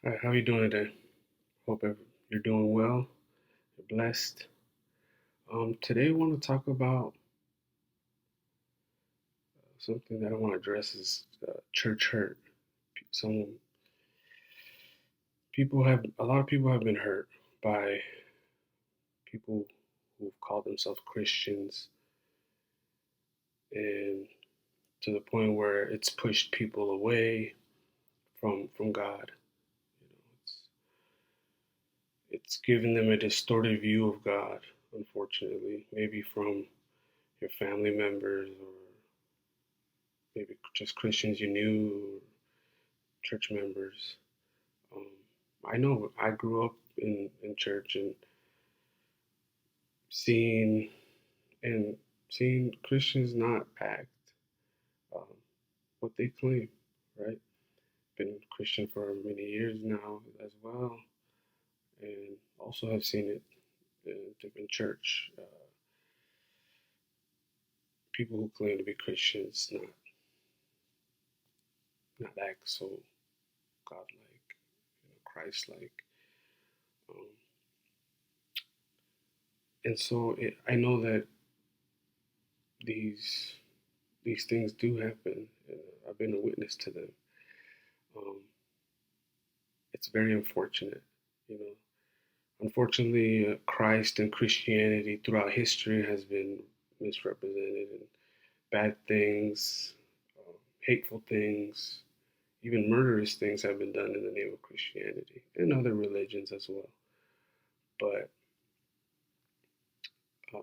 All right, how are you doing today? Hope you're doing well. You're blessed. Today I want to talk about something that I want to address is church hurt. Some a lot of people have been hurt by people who've called themselves Christians, and to the point where it's pushed people away from God. You know, it's given them a distorted view of God, unfortunately, maybe from your family members or maybe just Christians you knew, church members. Um, I know I grew up in church and seeing and seeing Christians not act um, what they claim, right? Been Christian for many years now as well, and also have seen it in different church. People who claim to be Christians not act so godlike, Christ-like. Um, and so I know that these these things do happen. And I've been a witness to them. Um, it's very unfortunate, you know. Unfortunately, Christ and Christianity throughout history has been misrepresented, and bad things, hateful things, even murderous things have been done in the name of Christianity and other religions as well. But, uh,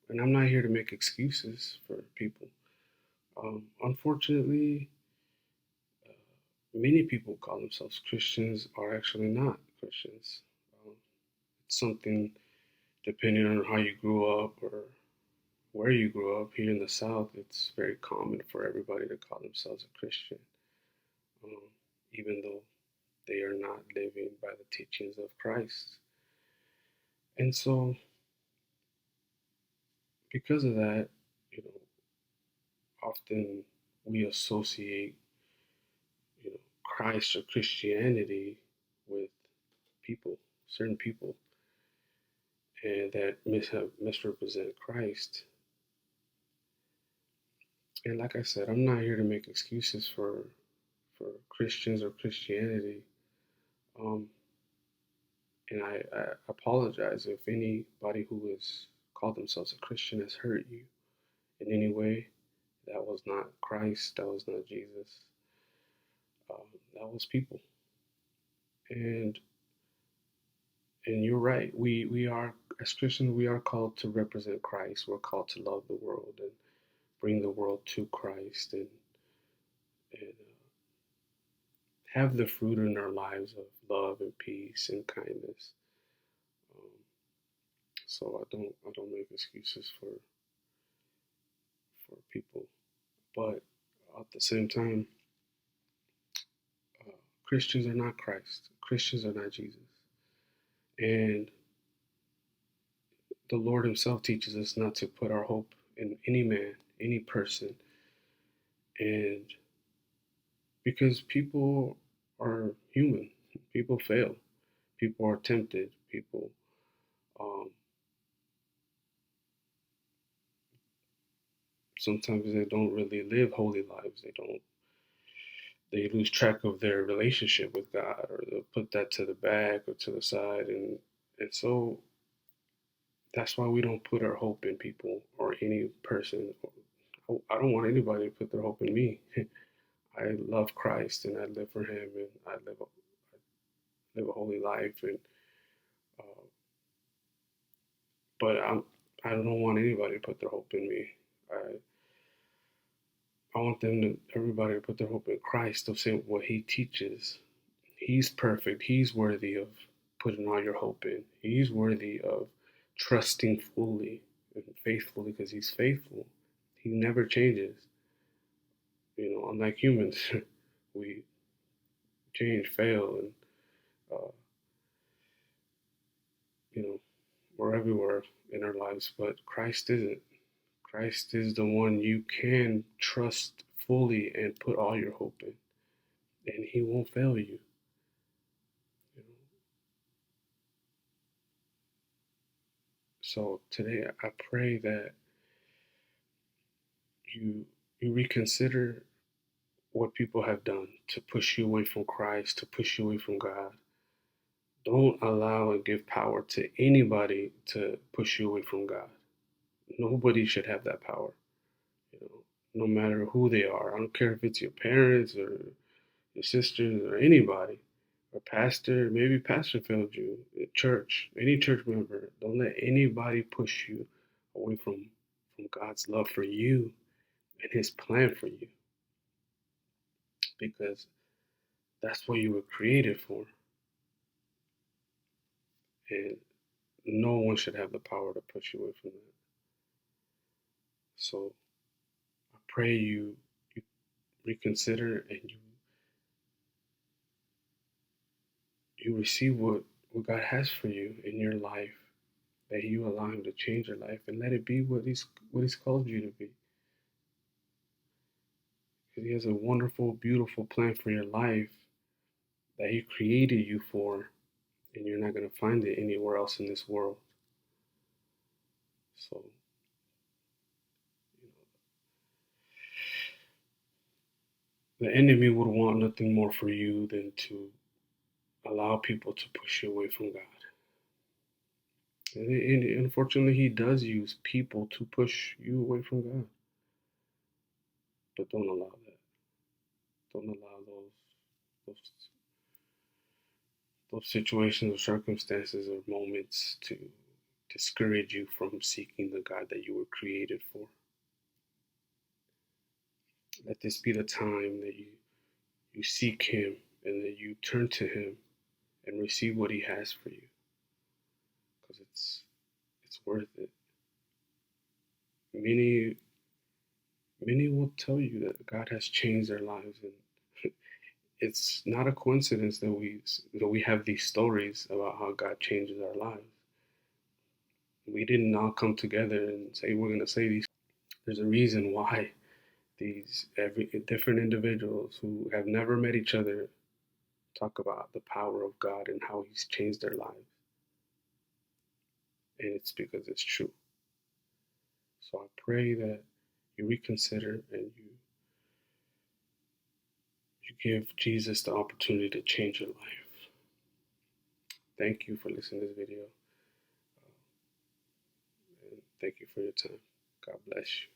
and I'm not here to make excuses for people. Unfortunately, many people call themselves Christians are actually not Christians. Um, it's something depending on how you grew up or where you grew up. Here in the South, it's very common for everybody to call themselves a Christian, um, even though they are not living by the teachings of Christ. And so, because of that, you know, often we associate, Christ or Christianity with people, certain people, and that misrepresent Christ. And like I said, I'm not here to make excuses for Christians or Christianity. Um, and I apologize if anybody who has called themselves a Christian has hurt you in any way. That was not Christ. That was not Jesus. That was people. And and you're right. We are, as Christians, we are called to represent Christ. We're called to love the world and bring the world to Christ and have the fruit in our lives of love and peace and kindness. Um, so I don't make excuses for people, but at the same time, uh, Christians are not Christ. Christians are not Jesus, and the Lord Himself teaches us not to put our hope in any man, any person, and because people are human, people fail, people are tempted, people um, sometimes they don't really live holy lives. They lose track of their relationship with God, or they'll put that to the back or to the side, and so that's why we don't put our hope in people or any person. I don't want anybody to put their hope in me. I love Christ and I live for Him and I live a holy life, and uh, but I don't want anybody to put their hope in me. I want everybody to put their hope in Christ, to say what He teaches. He's perfect. He's worthy of putting all your hope in. He's worthy of trusting fully and faithfully because He's faithful. He never changes. Unlike humans, we change, fail, and uh, you know, we're everywhere in our lives. But Christ isn't. Christ is the one you can trust fully and put all your hope in, and He won't fail you. So today I pray that you you reconsider what people have done to push you away from Christ, to push you away from God. Don't allow and give power to anybody to push you away from God. Nobody should have that power, you know, no matter who they are. I don't care if it's your parents or your sisters or anybody, or pastor, maybe pastor failed you, church, any church member. Don't let anybody push you away from God's love for you and his plan for you, because that's what you were created for. And no one should have the power to push you away from that. So I pray you reconsider and you receive what God has for you in your life, that you allow him to change your life and let it be what he's called you to be. Because he has a wonderful, beautiful plan for your life that he created you for, and you're not going to find it anywhere else in this world. So, you know, the enemy would want nothing more for you than to allow people to push you away from God. And unfortunately, he does use people to push you away from God. But don't allow that. Don't allow those those situations or circumstances or moments to discourage you from seeking the God that you were created for. Let this be the time that you seek him and that you turn to him and receive what he has for you, because it's worth it. Many many will tell you that God has changed their lives, and it's not a coincidence that we have these stories about how God changes our lives. We didn't all come together and say we're going to say these. There's a reason why these every different individuals who have never met each other talk about the power of God and how he's changed their lives. And it's because it's true. So I pray that you reconsider and you give Jesus the opportunity to change your life. Thank you for listening to this video. And thank you for your time. God bless you.